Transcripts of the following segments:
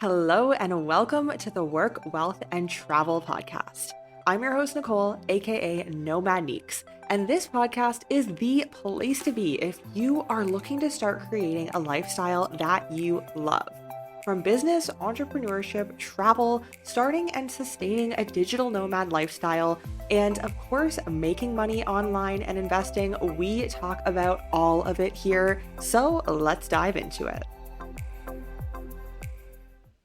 Hello, and welcome to the Work, Wealth, and Travel podcast. I'm your host, Nicole, aka Nomad Neeks, and this podcast is the place to be if you are looking to start creating a lifestyle that you love. From business, entrepreneurship, travel, starting and sustaining a digital nomad lifestyle, and of course, making money online and investing, we talk about all of it here. So let's dive into it.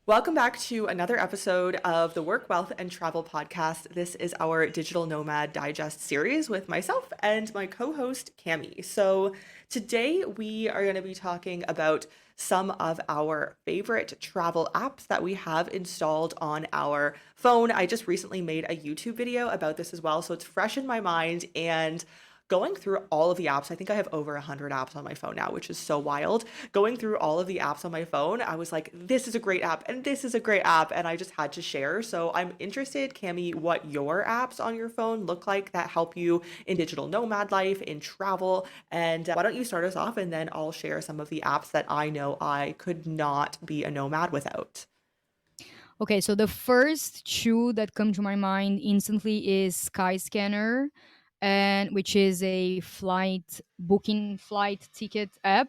Welcome back to another episode of the Work, Wealth, and Travel podcast. This is our Digital Nomad Digest series with myself and my co-host, Cami. So today we are going to be talking about some of our favorite travel apps that we have installed on our phone. I just recently made a YouTube video about this as well, so it's fresh in my mind, and going through all of the apps, I think I have over 100 apps on my phone now, which is so wild. Going through all of the apps on my phone, I was like, this is a great app and this is a great app, and I just had to share. So I'm interested, Cami, what your apps on your phone look like that help you in digital nomad life, in travel. And why don't you start us off, and then I'll share some of the apps that I know I could not be a nomad without. Okay, so the first two that come to my mind instantly is Skyscanner, and which is a flight ticket app,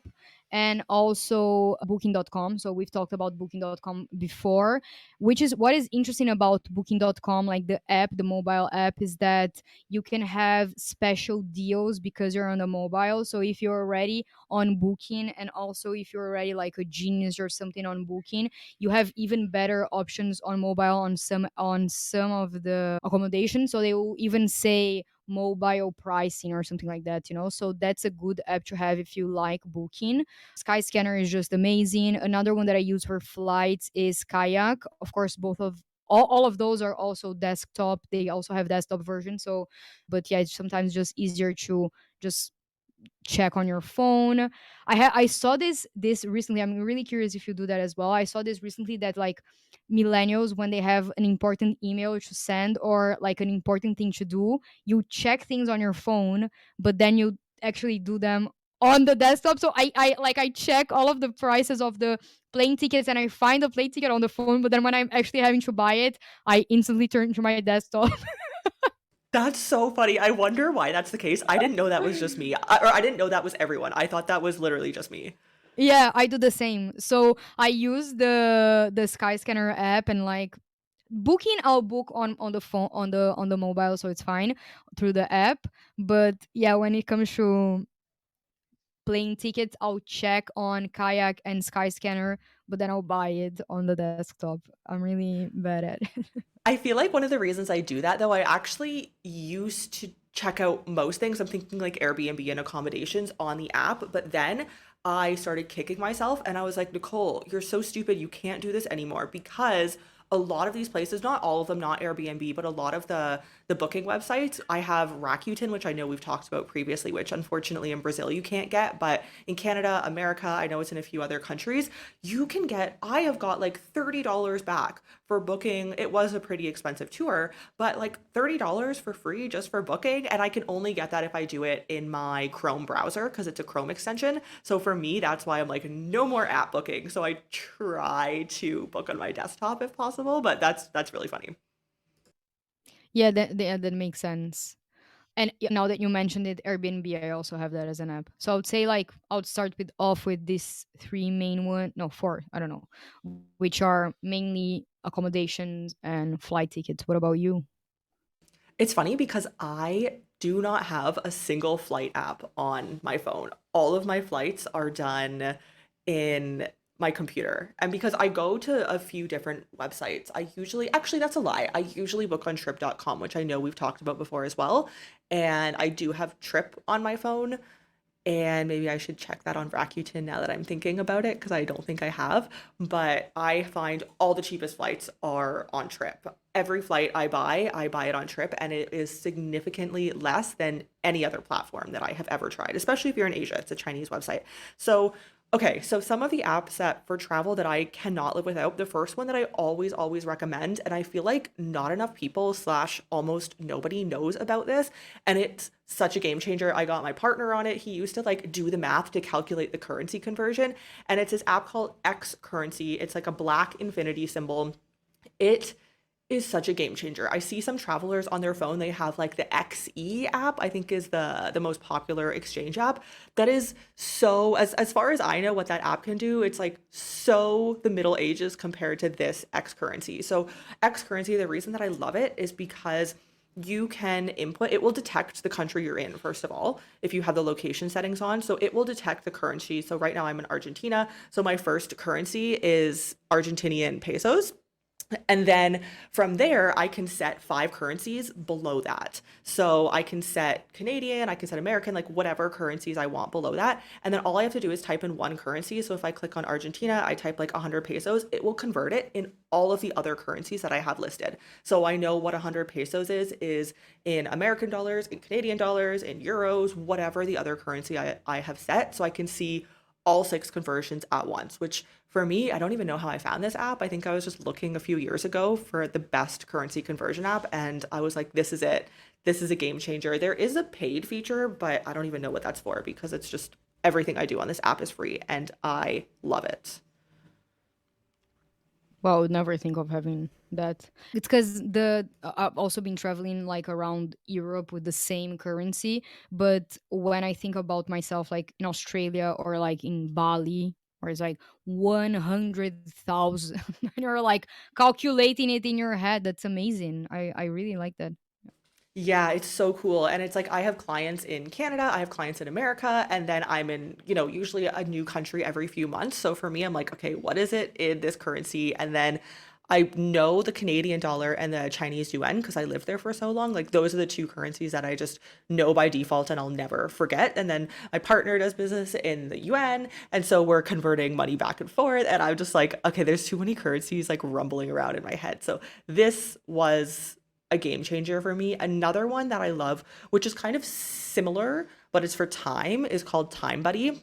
and also booking.com. So we've talked about booking.com before, which is what is interesting about booking.com, like the app, the mobile app, is that you can have special deals because you're on the mobile. So if you're already on Booking, and also if you're already like a genius or something on Booking, you have even better options on mobile on some of the accommodation. So they will even say mobile pricing or something like that. So that's a good app to have if you like Booking. Skyscanner is just amazing. Another one that I use for flights is Kayak. Of course, both of all of those are also desktop. They also have desktop version. So, but yeah, it's sometimes just easier to just check on your phone. I saw this recently. I'm really curious if you do that as well. I saw this recently that like millennials, when they have an important email to send or like an important thing to do, you check things on your phone, but then you actually do them on the desktop. So I check all of the prices of the plane tickets, and I find the plane ticket on the phone, but then when I'm actually having to buy it, I instantly turn to my desktop. That's so funny. I wonder why that's the case. I didn't know that was just me, or I didn't know that was everyone. I thought that was literally just me. Yeah, I do the same. So I use the Skyscanner app, and like Booking, I'll book on the phone, on the mobile, so it's fine through the app. But yeah, when it comes to plane tickets, I'll check on Kayak and Skyscanner, but then I'll buy it on the desktop. I'm really bad at it. I feel like one of the reasons I do that, though, I actually used to check out most things. I'm thinking like Airbnb and accommodations on the app, but then I started kicking myself and I was like, Nicole, you're so stupid. You can't do this anymore because a lot of these places, not all of them, not Airbnb, but a lot of the booking websites, I have Rakuten, which I know we've talked about previously, which unfortunately in Brazil you can't get, but in Canada, America, I know it's in a few other countries, you can get, I have got like $30 back for booking. It was a pretty expensive tour, but like $30 for free just for booking. And I can only get that if I do it in my Chrome browser because it's a Chrome extension. So for me, that's why I'm like, no more app booking. So I try to book on my desktop if possible, but that's really funny. Yeah, that makes sense. And now that you mentioned it, Airbnb, I also have that as an app. So I would say like I would start with off with these three main one, no, four, I don't know, which are mainly accommodations and flight tickets. What about you? It's funny because I do not have a single flight app on my phone. All of my flights are done in my computer. And because I go to a few different websites, I usually, actually, that's a lie. I usually book on trip.com, which I know we've talked about before as well. And I do have Trip on my phone, and maybe I should check that on Rakuten now that I'm thinking about it because I don't think I have. But I find all the cheapest flights are on Trip. Every flight I buy it on Trip, and it is significantly less than any other platform that I have ever tried, especially if you're in Asia. It's a Chinese website. So Okay, so some of the apps that for travel that I cannot live without, the first one that I always recommend, and I feel like not enough people slash almost nobody knows about this, and it's such a game changer. I got my partner on it. He used to like do the math to calculate the currency conversion, and it's this app called X Currency. It's like a black infinity symbol. It is such a game changer. I see some travelers on their phone, they have like the XE app, I think is the most popular exchange app. That is so as far as I know what that app can do, it's like so the Middle Ages compared to this X currency. So X currency, the reason that I love it is because you can input, it will detect the country you're in, first of all, if you have the location settings on. So it will detect the currency. So right now I'm in Argentina. So my first currency is Argentinian pesos. And then from there, I can set five currencies below that. So I can set Canadian, I can set American, like whatever currencies I want below that. And then all I have to do is type in one currency. So if I click on Argentina, I type like 100 pesos, it will convert it in all of the other currencies that I have listed. So I know what 100 pesos is in American dollars, in Canadian dollars, in euros, whatever the other currency I have set. So I can see all six conversions at once, which for me, I don't even know how I found this app. I think I was just looking a few years ago for the best currency conversion app, and I was like, this is it. This is a game changer. There is a paid feature, but I don't even know what that's for because it's just everything I do on this app is free, and I love it. Well, I would never think of having that. It's because I've also been traveling like around Europe with the same currency, but when I think about myself, like in Australia or like in Bali, where it's like 100,000, and you're like calculating it in your head. That's amazing. I really like that. Yeah, it's so cool. And it's like I have clients in Canada, I have clients in America, and then I'm in, usually a new country every few months. So for me, I'm like, okay, what is it in this currency? And then I know the Canadian dollar and the Chinese yuan because I lived there for so long. Like those are the two currencies that I just know by default and I'll never forget. And then my partner does business in the yuan, and so we're converting money back and forth. And I'm just like, okay, there's too many currencies like rumbling around in my head. So this was a game changer for me. Another one that I love, which is kind of similar, but it's for time, is called Time Buddy.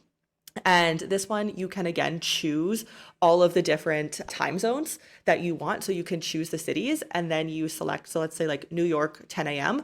And this one, you can again choose all of the different time zones that you want. So you can choose the cities and then you select, so let's say like New York, 10 a.m.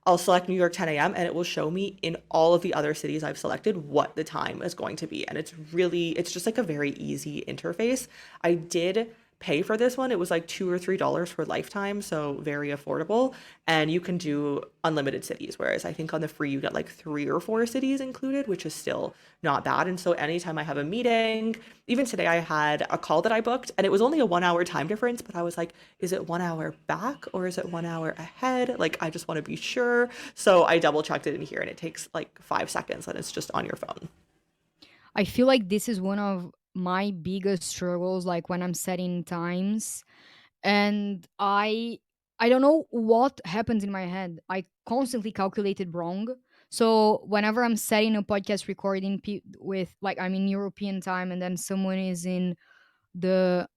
I'll select New York 10 a.m. and it will show me in all of the other cities I've selected what the time is going to be. And it's just like a very easy interface. I did pay for this one. It was like $2 or $3 for lifetime, so very affordable. And you can do unlimited cities, whereas I think on the free you get like three or four cities included, which is still not bad. And so anytime I have a meeting, even today I had a call that I booked and it was only a 1 hour time difference, but I was like, is it 1 hour back or is it 1 hour ahead? Like I just want to be sure. So I double checked it in here and it takes like 5 seconds and it's just on your phone. I feel like this is one of my biggest struggles, like when I'm setting times, and I don't know what happens in my head. I constantly calculate it wrong. So whenever I'm setting a podcast recording with, like, I'm in European time and then someone is in the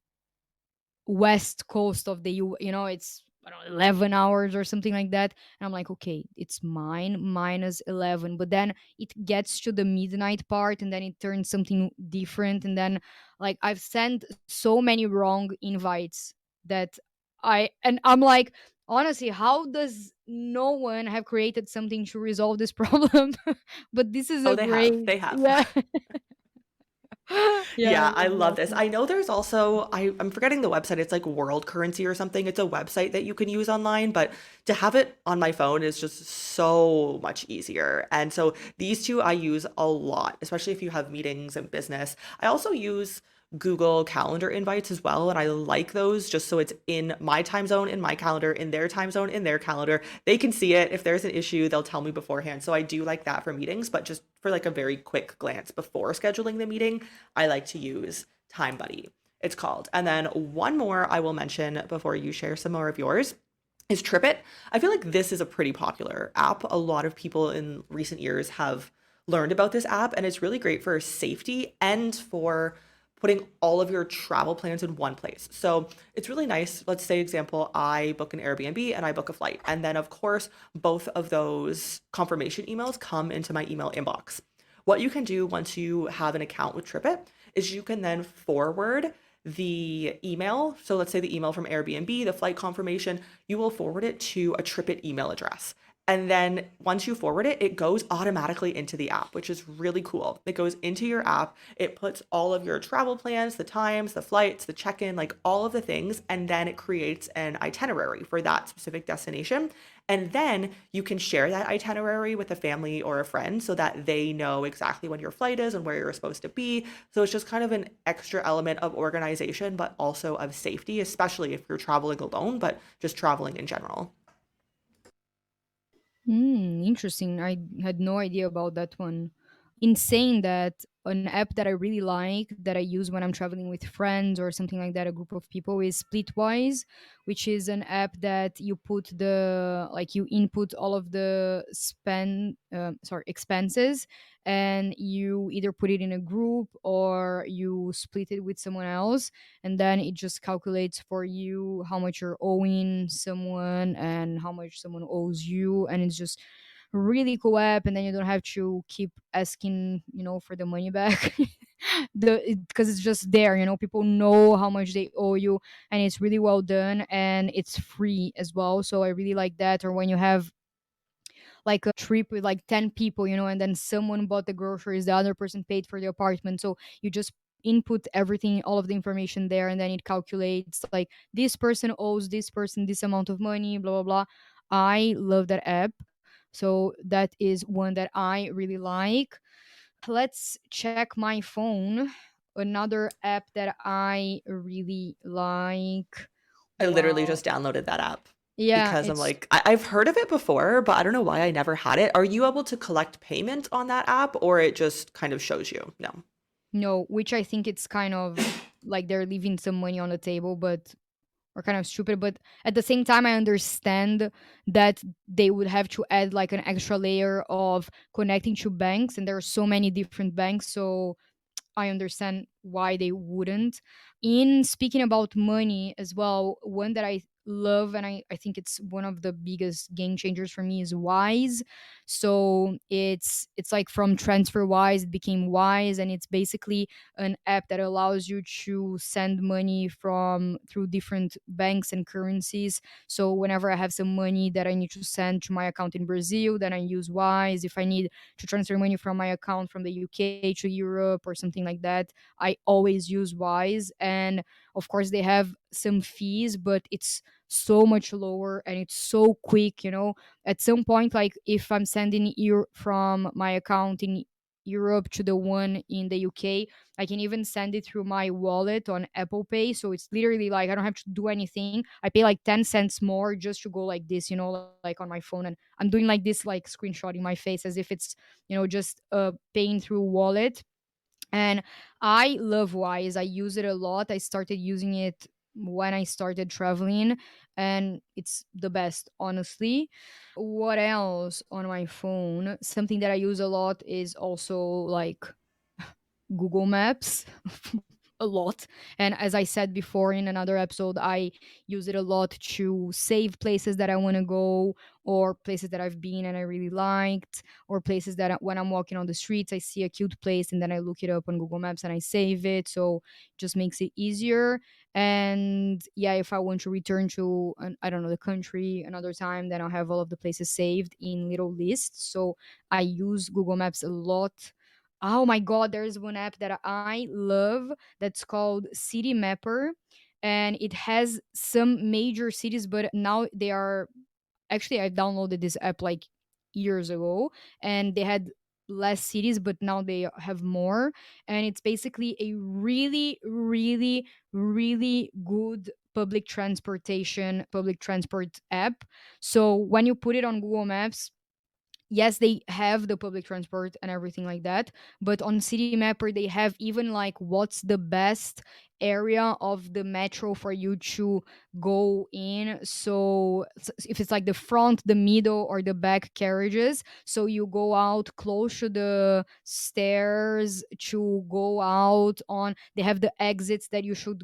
west coast of the it's, I don't know, 11 hours or something like that, and I'm like, okay, it's mine minus 11, but then it gets to the midnight part and then it turns something different, and then like I've sent so many wrong invites that I'm like, honestly, how does no one have created something to resolve this problem? But this is Oh, a they great, have. They have. yeah. Yeah, I Yeah, I love love that. this. I know there's also I'm forgetting the website. It's like World Currency or something. It's a website that you can use online, but to have it on my phone is just so much easier. And so these two I use a lot, especially if you have meetings and business. I also use Google Calendar invites as well, and I like those just so it's in my time zone, in my calendar, in their time zone, in their calendar. They can see it. If there's an issue, they'll tell me beforehand. So I do like that for meetings, but just for like a very quick glance before scheduling the meeting, I like to use Time Buddy, it's called. And then one more I will mention before you share some more of yours is TripIt. I feel like this is a pretty popular app. A lot of people in recent years have learned about this app, and it's really great for safety and for putting all of your travel plans in one place. So it's really nice. Let's say, example, I book an Airbnb and I book a flight. And then, of course, both of those confirmation emails come into my email inbox. what you can do once you have an account with TripIt is you can then forward the email. So let's say the email from Airbnb, the flight confirmation, you will forward it to a TripIt email address. And then once you forward it, it goes automatically into the app, which is really cool. It goes into your app, it puts all of your travel plans, the times, the flights, the check in, like all of the things, and then it creates an itinerary for that specific destination. And then you can share that itinerary with a family or a friend so that they know exactly when your flight is and where you're supposed to be. So it's just kind of an extra element of organization, but also of safety, especially if you're traveling alone, but just traveling in general. Interesting. I had no idea about that one. In saying that, an app that I really like that I use when I'm traveling with friends or something like that, a group of people, is Splitwise, which is an app that you put you input all of the expenses, and you either put it in a group or you split it with someone else, and then it just calculates for you how much you're owing someone and how much someone owes you, and it's just really cool app, and then you don't have to keep asking, for the money back. Because it's just there, people know how much they owe you, and it's really well done, and it's free as well, so I really like that. Or when you have like a trip with like 10 people, and then someone bought the groceries, the other person paid for the apartment. So you just input everything, all of the information there, and then it calculates like this person owes this person this amount of money, blah, blah, blah. I love that app. So that is one that I really like. Let's check my phone. Another app that I really like. I literally Wow. just downloaded that app Yeah, because I'm it's like, I've heard of it before, but I don't know why I never had it. Are you able to collect payment on that app or it just kind of shows you? No. no, which I think it's kind of like they're leaving some money on the table, but or kind of stupid. But at the same time, I understand that they would have to add like an extra layer of connecting to banks, and there are so many different banks. So I understand why they wouldn't. In speaking about money as well, one that I love and I think it's one of the biggest game changers for me is Wise. So it's like from TransferWise, it became Wise, and it's basically an app that allows you to send money from through different banks and currencies. So whenever I have some money that I need to send to my account in Brazil, then I use Wise. If I need to transfer money from my account from the UK to Europe or something like that, I always use Wise. And of course, they have some fees, but it's so much lower and it's so quick. At some point, like if I'm sending from my account in Europe to the one in the UK, I can even send it through my wallet on Apple Pay. So it's literally like I don't have to do anything. I pay like 10 cents more just to go like this, like on my phone. And I'm doing like this, like screenshotting my face as if it's, just paying through wallet. And I love Wise. I use it a lot. I started using it when I started traveling, and it's the best, honestly. What else on my phone? Something that I use a lot is also like Google Maps. A lot. And as I said before in another episode, I use it a lot to save places that I want to go, or places that I've been and I really liked, or places that when I'm walking on the streets, I see a cute place and then I look it up on Google Maps and I save it. So it just makes it easier. And yeah, if I want to return to, I don't know, the country another time, then I'll have all of the places saved in little lists. So I use Google Maps a lot. Oh my god, there's one app that I love that's called City Mapper, and it has some major cities, but now they are actually I downloaded this app like years ago, and they had less cities, but now they have more. And it's basically a really, really, really good public transport app. So when you put it on Google Maps, yes, they have the public transport and everything like that, but on City Mapper they have even like what's the best area of the metro for you to go in. So if it's like the front, the middle, or the back carriages, so you go out close to the stairs to go out on, they have the exits that you should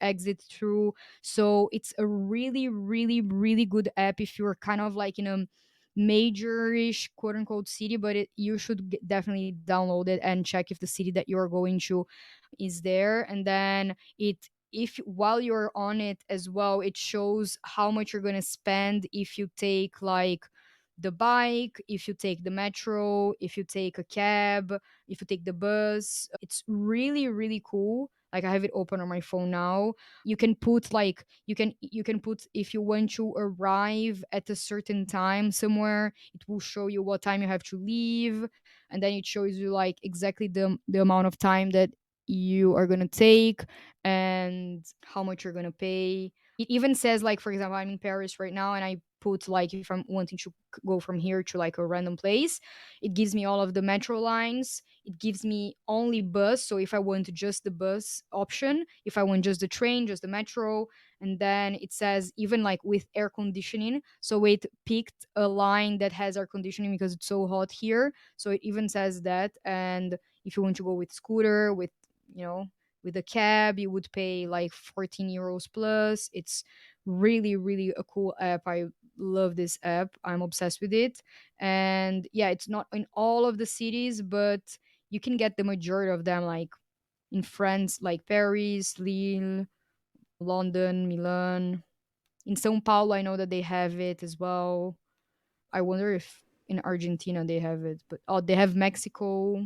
exit through. So it's a really, really, really good app if you're kind of like in a major-ish quote unquote city, but you should definitely download it and check if the city that you're going to is there. And then if while you're on it as well, it shows how much you're going to spend if you take like the bike, if you take the metro, if you take a cab, if you take the bus. It's really, really cool. Like I have it open on my phone now. You can put like you can put if you want to arrive at a certain time somewhere, it will show you what time you have to leave, and then it shows you like exactly the amount of time that you are going to take and how much you're going to pay. It even says like, for example, I'm in Paris right now and I put like if I'm wanting to go from here to like a random place, it gives me all of the metro lines. It gives me only bus, so if I want just the bus option, if I want just the train, just the metro. And then it says even like with air conditioning, so it picked a line that has air conditioning because it's so hot here, so it even says that. And if you want to go with scooter, with you know with a cab, you would pay like 14 euros plus. It's really, really a cool app. I love this app. I'm obsessed with it. And yeah, it's not in all of the cities, but you can get the majority of them, like in France, like Paris, Lille, London, Milan. In Sao Paulo, I know that they have it as well. I wonder if in Argentina they have it, but oh, they have Mexico,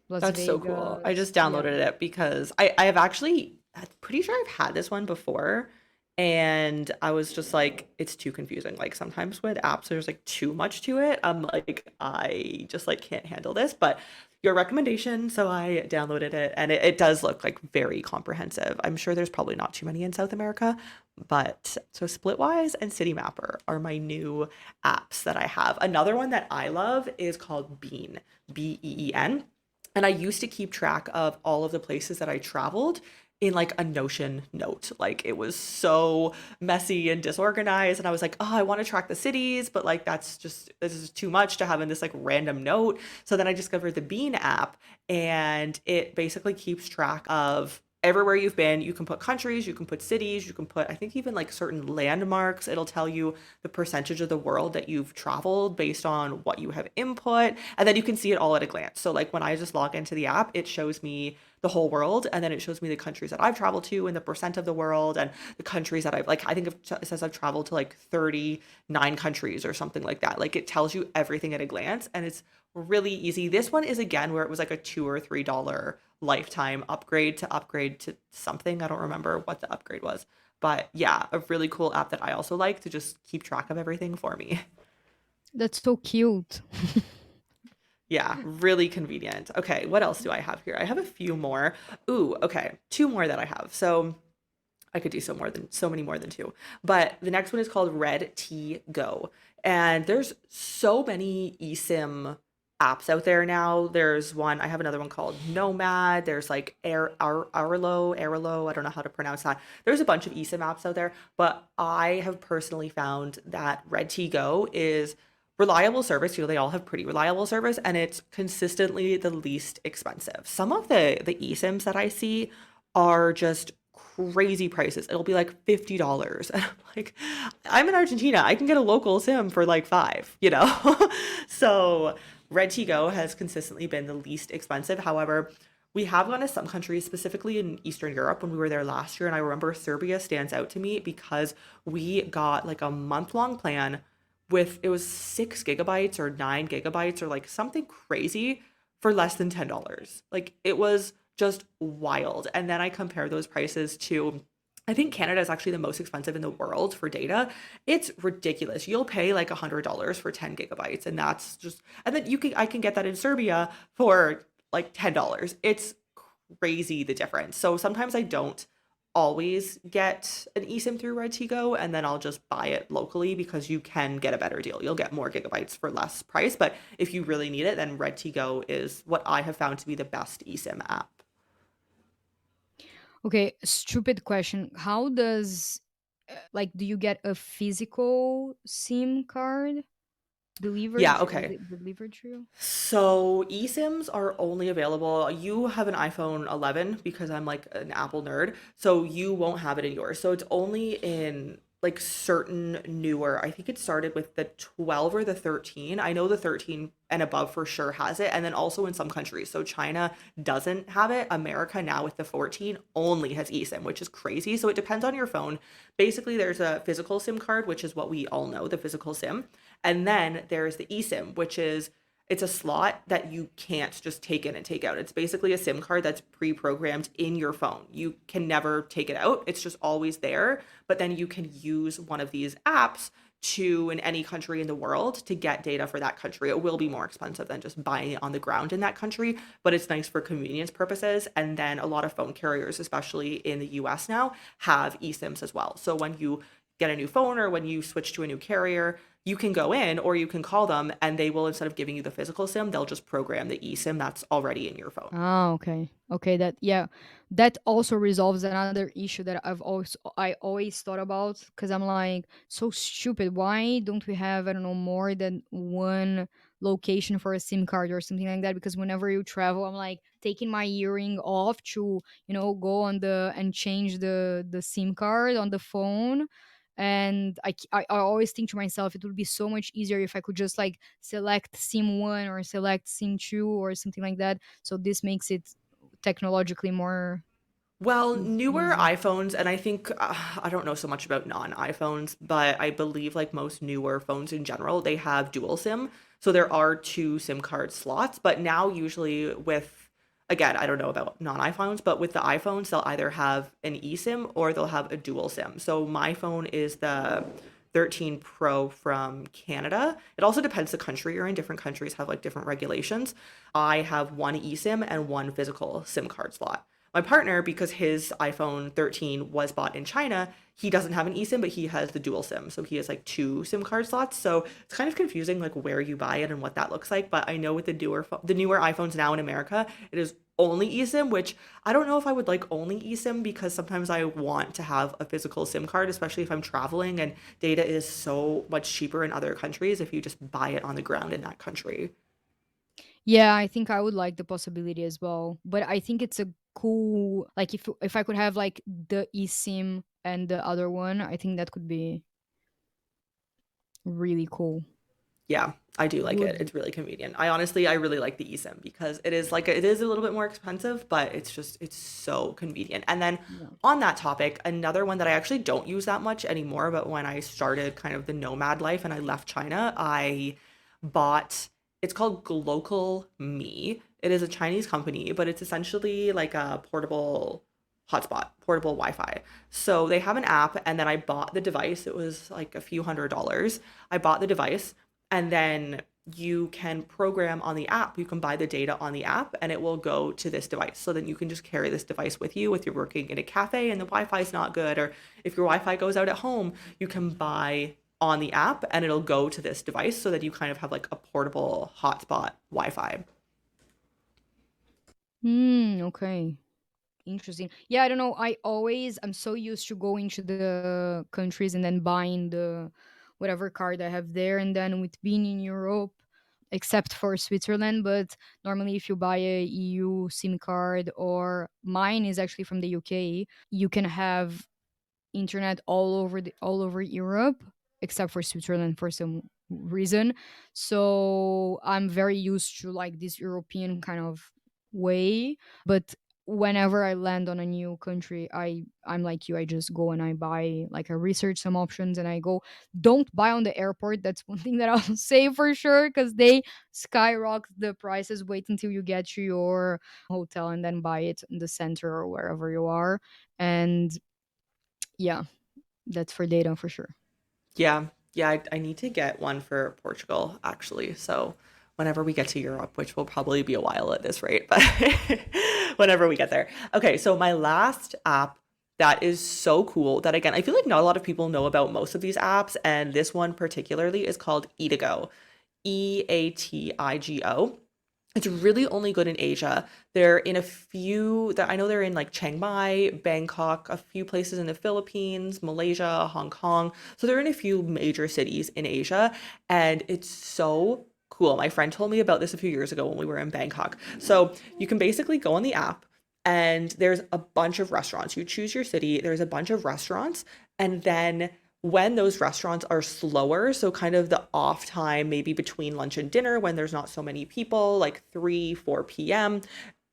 Las That's so cool. I Vegas. just Yeah. downloaded it because I have actually, I'm pretty sure I've had this one before. And I was just like, it's too confusing. Like sometimes with apps, there's like too much to it. I'm like, I just like can't handle this. But your recommendation, so I downloaded it and it does look like very comprehensive. I'm sure there's probably not too many in South America, but so Splitwise and City Mapper are my new apps that I have. Another one that I love is called Bean, Been. And I used to keep track of all of the places that I traveled in like a Notion note. Like it was so messy and disorganized. And I was like, oh, I want to track the cities, but like this is too much to have in this like random note. So then I discovered the Bean app and it basically keeps track of everywhere you've been. You can put countries, you can put cities, you can put, I think, even like certain landmarks. It'll tell you the percentage of the world that you've traveled based on what you have input. And then you can see it all at a glance. So, like when I just log into the app, it shows me the whole world. And then it shows me the countries that I've traveled to and the percent of the world and the countries that I've, like, I think it says I've traveled to like 39 countries or something like that. Like it tells you everything at a glance and it's really easy. This one is again where it was like a $2 or $3 lifetime upgrade to something. I don't remember what the upgrade was. But yeah, a really cool app that I also like to just keep track of everything for me. That's so cute. Yeah, really convenient. Okay, what else do I have here? I have a few more. Ooh, okay, two more that I have. So I could do so many more than two. But the next one is called Red T Go. And there's so many eSIM apps out there now. There's one, I have another one called Nomad. There's like Arlo, I don't know how to pronounce that. There's a bunch of eSIM apps out there, but I have personally found that Red T Go is reliable service. You know, they all have pretty reliable service and it's consistently the least expensive. Some of the eSIMs that I see are just crazy prices. It'll be like $50. And I'm like, I'm in Argentina. I can get a local sim for like five, you know? So Red Go has consistently been the least expensive. However, we have gone to some countries, specifically in Eastern Europe when we were there last year. And I remember Serbia stands out to me because we got like a month-long plan with it was 6 gigabytes or 9 gigabytes or like something crazy for less than $10. Like it was just wild. And then I compare those prices to I think Canada is actually the most expensive in the world for data. It's ridiculous. You'll pay like $100 for 10 gigabytes, and that's just, and then I can get that in Serbia for like $10. It's crazy the difference. So sometimes I don't always get an eSIM through Redtigo, and then I'll just buy it locally because you can get a better deal. You'll get more gigabytes for less price, but if you really need it, then Redtigo is what I have found to be the best eSIM app. Okay, stupid question. How does like do you get a physical SIM card Yeah, delivered? Was okay. it delivered to you? So eSIMs are only available. You have an iPhone 11 because I'm like an Apple nerd. So you won't have it in yours. So it's only in like certain newer. I think it started with the 12 or the 13. I know the 13 and above for sure has it. And then also in some countries. So China doesn't have it. America now with the 14 only has eSIM, which is crazy. So it depends on your phone. Basically, there's a physical SIM card, which is what we all know, the physical SIM. And then there's the eSIM, which is it's a slot that you can't just take in and take out. It's basically a SIM card that's pre-programmed in your phone. You can never take it out. It's just always there. But then you can use one of these apps to in any country in the world to get data for that country. It will be more expensive than just buying it on the ground in that country, but it's nice for convenience purposes. And then a lot of phone carriers, especially in the US now, have eSIMs as well. So when you get a new phone or when you switch to a new carrier, you can go in or you can call them and they will, instead of giving you the physical SIM, they'll just program the eSIM that's already in your phone. Ah, okay. Okay, that yeah. That also resolves another issue that I always thought about, because I'm like, so stupid. Why don't we have, I don't know, more than one location for a SIM card or something like that? Because whenever you travel, I'm like taking my earring off to, go on the and change the SIM card on the phone. And I always think to myself, it would be so much easier if I could just like select SIM 1 or select SIM 2 or something like that. So this makes it technologically more Well, newer easy. iPhones, and I think I don't know so much about non-iPhones, but I believe like most newer phones in general, they have dual SIM. So there are two SIM card slots, but now usually with, again, I don't know about non-iPhones, but with the iPhones, they'll either have an eSIM or they'll have a dual SIM. So my phone is the 13 Pro from Canada. It also depends the country you're in. Different countries have like different regulations. I have one eSIM and one physical SIM card slot. My partner, because his iPhone 13 was bought in China, he doesn't have an eSIM, but he has the dual SIM. So he has like two SIM card slots. So it's kind of confusing like where you buy it and what that looks like. But I know with the newer iPhones now in America, it is only eSIM, which I don't know if I would like only eSIM because sometimes I want to have a physical SIM card, especially if I'm traveling and data is so much cheaper in other countries if you just buy it on the ground in that country. Yeah, I think I would like the possibility as well. But I think it's a cool, like, if I could have like the eSIM and the other one, I think that could be really cool. Yeah, I do like it. Would It's really convenient. I really like the eSIM because it is a little bit more expensive, but it's so convenient. And then yeah. on that topic, another one that I actually don't use that much anymore, but when I started kind of the nomad life and I left China, I bought it's called Glocal Me. It is a Chinese company, but it's essentially like a portable hotspot, portable Wi-Fi. So they have an app and then I bought the device. It was like a few $100s. I bought the device and then you can program on the app. You can buy the data on the app and it will go to this device. So then you can just carry this device with you if you're working in a cafe and the Wi-Fi is not good, or if your Wi-Fi goes out at home, you can buy on the app and it'll go to this device so that you kind of have like a portable hotspot Wi-Fi. Okay. Interesting. Yeah, I don't know. I'm so used to going to the countries and then buying the whatever card I have there. And then with being in Europe, except for Switzerland, but normally if you buy a EU SIM card, or mine is actually from the UK, you can have internet all over Europe except for Switzerland for some reason. So I'm very used to like this European kind of way. But whenever I land on a new country, I'm like you, I just go and I buy, like, I research some options and I go. Don't buy on the airport. That's one thing that I'll say for sure, because they skyrocket the prices. Wait until you get to your hotel and then buy it in the center or wherever you are. And yeah, that's for data for sure. Yeah, yeah, I need to get one for Portugal actually. So whenever we get to Europe, which will probably be a while at this rate, but whenever we get there. Okay, so my last app that is so cool that again, I feel like not a lot of people know about most of these apps, and this one particularly is called Eatigo. Eatigo. It's really only good in Asia. They're in a few that I know they're in like Chiang Mai, Bangkok, a few places in the Philippines, Malaysia, Hong Kong. So they're in a few major cities in Asia and it's so cool. My friend told me about this a few years ago when we were in Bangkok. So you can basically go on the app and there's a bunch of restaurants. You choose your city, there's a bunch of restaurants, and then when those restaurants are slower, so kind of the off time, maybe between lunch and dinner when there's not so many people, like 3, 4 p.m.,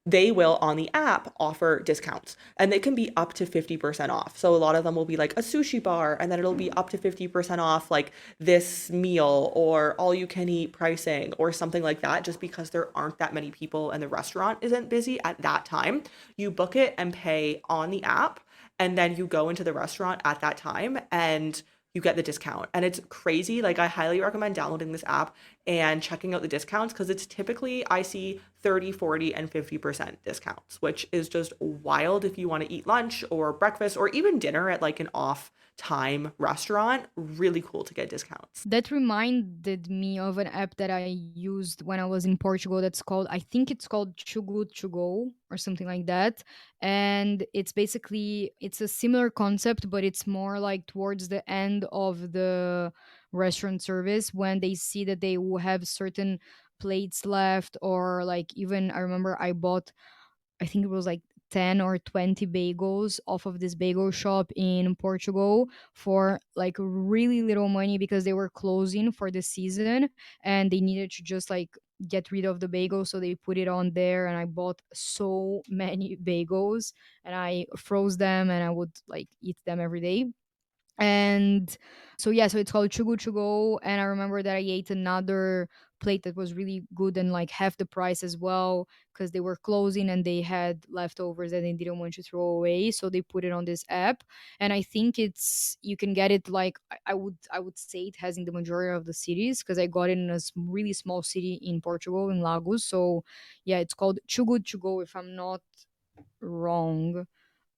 they will on the app offer discounts and they can be up to 50% off. So a lot of them will be like a sushi bar and then it'll be up to 50% off like this meal or all you can eat pricing or something like that just because there aren't that many people and the restaurant isn't busy at that time. You book it and pay on the app and then you go into the restaurant at that time and you get the discount. And it's crazy. Like I highly recommend downloading this app and checking out the discounts because it's typically I see 30, 40, and 50% discounts, which is just wild if you want to eat lunch or breakfast or even dinner at like an off time restaurant. Really cool to get discounts. That reminded me of an app that I used when I was in Portugal. That's called, I think it's called Too Good To Go or something like that. And it's basically, it's a similar concept, but it's more like towards the end of the restaurant service when they see that they will have certain plates left, or like, even I remember I bought, I think it was like 10 or 20 bagels off of this bagel shop in Portugal for like really little money because they were closing for the season and they needed to just like get rid of the bagels. So they put it on there and I bought so many bagels and I froze them and I would like eat them every day. And so yeah, so it's called Chugu Chugo. And I remember that I ate another plate that was really good and like half the price as well because they were closing and they had leftovers that they didn't want to throw away. So they put it on this app. And I think it's, you can get it like I would say it has in the majority of the cities because I got it in a really small city in Portugal, in Lagos. So yeah, it's called Chugu Chugo if I'm not wrong.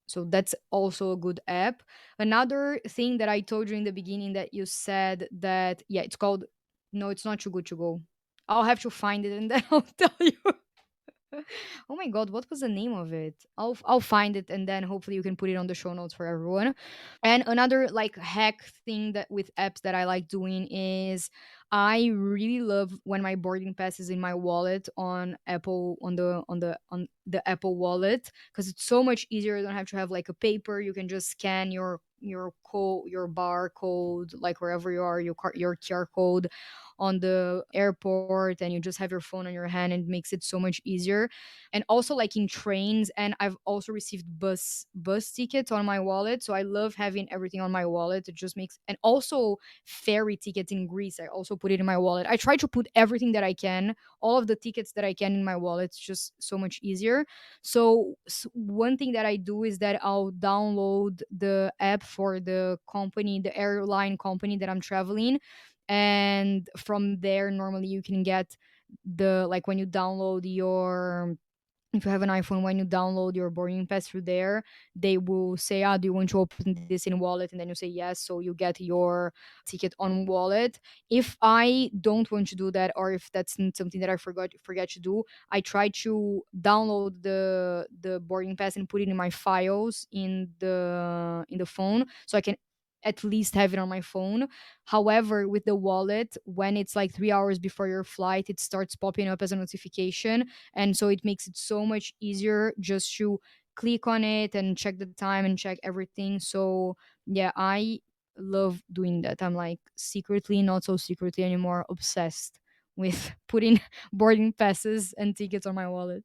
So that's also a good app. Another thing that I told you in the beginning that you said that, yeah, it's called, no, it's not Too Good To Go. I'll have to find it and then I'll tell you. Oh my god, what was the name of it? I'll find it and then hopefully you can put it on the show notes for everyone. And another like hack thing that with apps that I like doing is I really love when my boarding pass is in my wallet on Apple, on the Apple wallet, because it's so much easier. You don't have to have like a paper. You can just scan your code, your barcode, like wherever you are, your QR code on the airport, and you just have your phone on your hand, and it makes it so much easier. And also like in trains, and I've also received bus tickets on my wallet, so I love having everything on my wallet. It just makes, and also ferry tickets in Greece, I also put it in my wallet. I try to put everything that I can, all of the tickets that I can, in my wallet. It's just so much easier. So one thing that I do is that I'll download the app for the company, the airline company that I'm traveling, and from there normally you can get the, like when you download your, if you have an iPhone, when you download your boarding pass through there, they will say, "Ah, do you want to open this in wallet?" And then you say yes, so you get your ticket on wallet. If I don't want to do that, or if that's something that I forget to do, I try to download the boarding pass and put it in my files in the phone, so I can at least have it on my phone. However, with the wallet, when it's like 3 hours before your flight, it starts popping up as a notification, and so it makes it so much easier just to click on it and check the time and check everything. So yeah, I love doing that. I'm like secretly, not so secretly anymore, obsessed with putting boarding passes and tickets on my wallet.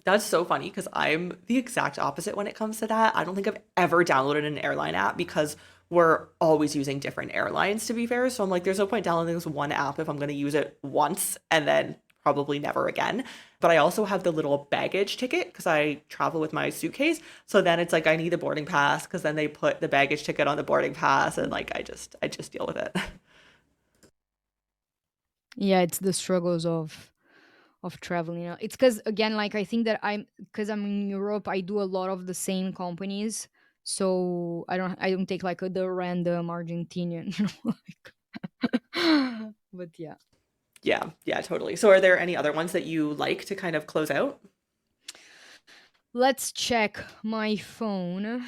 That's so funny because I'm the exact opposite when it comes to that. I don't think I've ever downloaded an airline app because we're always using different airlines, to be fair. So I'm like, there's no point downloading this one app if I'm going to use it once and then probably never again. But I also have the little baggage ticket because I travel with my suitcase. So then it's like I need the boarding pass because then they put the baggage ticket on the boarding pass and like I just deal with it. Yeah, it's the struggles of traveling. It's because again, like I think that because I'm in Europe, I do a lot of the same companies, so I don't take like the random Argentinian, like. But yeah, Yeah, yeah, totally. So are there any other ones that you like to kind of close out? let's check my phone.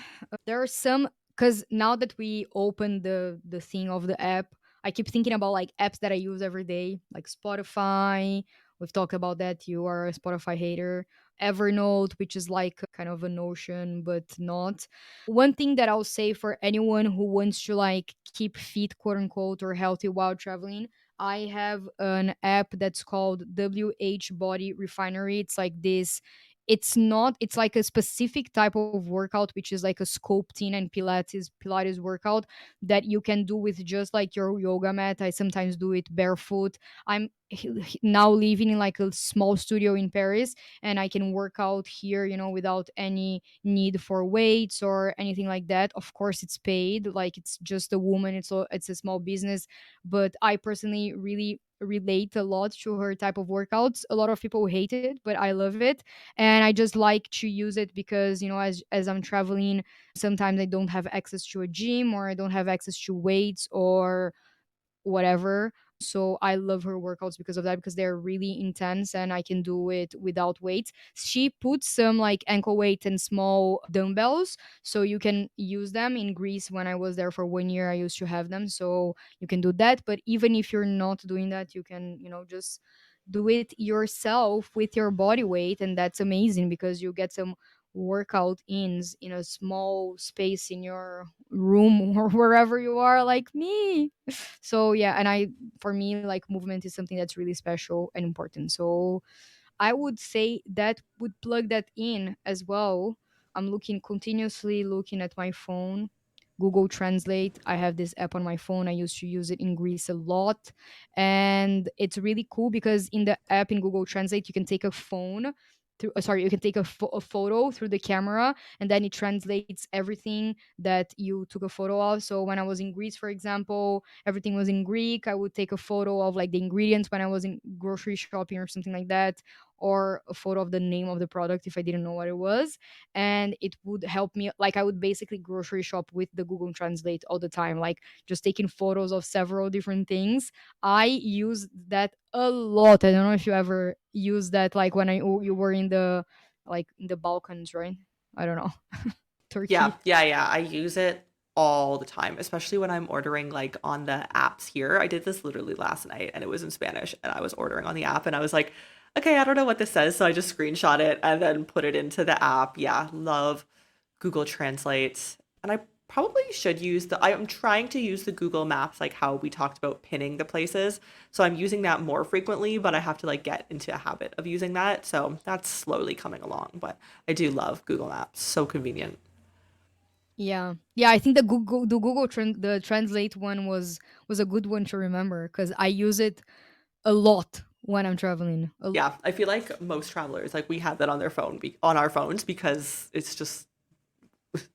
There are some, because now that we open the thing of the app, I keep thinking about like apps that I use every day, like Spotify. We've talked about that. You are a Spotify hater. Evernote, which is like kind of a Notion, but not. One thing that I'll say for anyone who wants to like keep fit, quote unquote, or healthy while traveling, I have an app that's called WH Body Refinery. It's like this. It's not, it's like a specific type of workout, which is like a sculpting and Pilates workout that you can do with just like your yoga mat. I sometimes do it barefoot. I'm now living in like a small studio in Paris, and I can work out here, without any need for weights or anything like that. Of course, it's paid, like it's just a woman, it's a small business, but I personally really relate a lot to her type of workouts. A lot of people hate it, but I love it, and I just like to use it because as I'm traveling, sometimes I don't have access to a gym, or I don't have access to weights or whatever. So I love her workouts because of that, because they're really intense and I can do it without weights. She puts some like ankle weight and small dumbbells, so you can use them. In Greece, when I was there for 1 year, I used to have them, so you can do that. But even if you're not doing that, you can, just do it yourself with your body weight, and that's amazing because you get some workout ins in a small space in your room or wherever you are, like me. So yeah, and I for me, like, movement is something that's really special and important. So I would say that would plug that in as well. I'm looking continuously looking at my phone. Google Translate. I have this app on my phone. I used to use it in Greece a lot. And it's really cool because in the app in Google Translate, you can take a phone through, sorry, you can take a photo through the camera, and then it translates everything that you took a photo of. So when I was in Greece, for example, everything was in Greek. I would take a photo of like the ingredients when I was in grocery shopping or something like that, or a photo of the name of the product if I didn't know what it was. And it would help me. Like, I would basically grocery shop with the Google Translate all the time, like just taking photos of several different things. I use that a lot. I don't know if you ever use that, like when you were in the, like in the Balkans, right? I don't know. Yeah, Turkey. yeah, yeah. I use it all the time, especially when I'm ordering like on the apps here. I did this literally last night and it was in Spanish and I was ordering on the app and I was like, okay, I don't know what this says. So I just screenshot it and then put it into the app. Yeah, love Google Translate. And I probably should use I'm trying to use the Google Maps, like how we talked about pinning the places. So I'm using that more frequently, but I have to like get into a habit of using that. So that's slowly coming along. But I do love Google Maps. So convenient. Yeah, yeah. I think the translate one was a good one to remember because I use it a lot when I'm traveling. Yeah, I feel like most travelers like we have that on their phone on our phones because it's just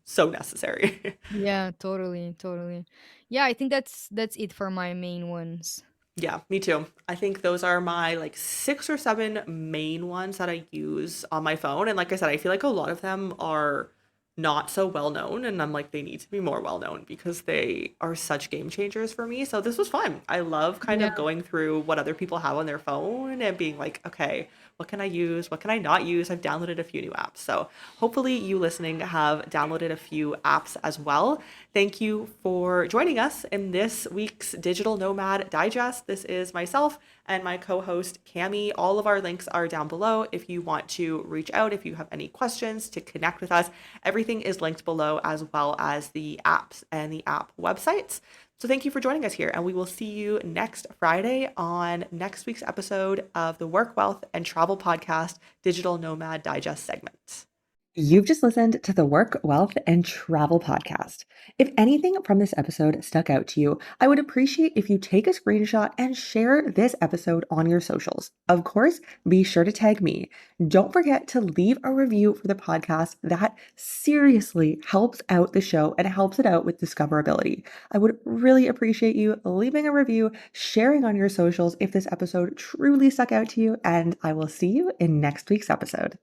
so necessary. Yeah, totally, totally. Yeah, I think that's it for my main ones. Yeah, me too. I think those are my like 6 or 7 main ones that I use on my phone. And like I said, I feel like a lot of them are not so well known. And I'm like, they need to be more well known because they are such game changers for me. So this was fun. I love kind Yeah. of going through what other people have on their phone and being like, okay, what can I use? What can I not use? I've downloaded a few new apps. So hopefully you listening have downloaded a few apps as well. Thank you for joining us in this week's Digital Nomad Digest. This is myself and my co host, Cami. All of our links are down below if you want to reach out, if you have any questions to connect with us. Everything is linked below, as well as the apps and the app websites. So thank you for joining us here, and we will see you next Friday on next week's episode of the Work, Wealth, and Travel Podcast Digital Nomad Digest segment. You've just listened to the Work, Wealth, and Travel podcast. If anything from this episode stuck out to you, I would appreciate if you take a screenshot and share this episode on your socials. Of course, be sure to tag me. Don't forget to leave a review for the podcast. That seriously helps out the show and helps it out with discoverability. I would really appreciate you leaving a review, sharing on your socials if this episode truly stuck out to you, and I will see you in next week's episode.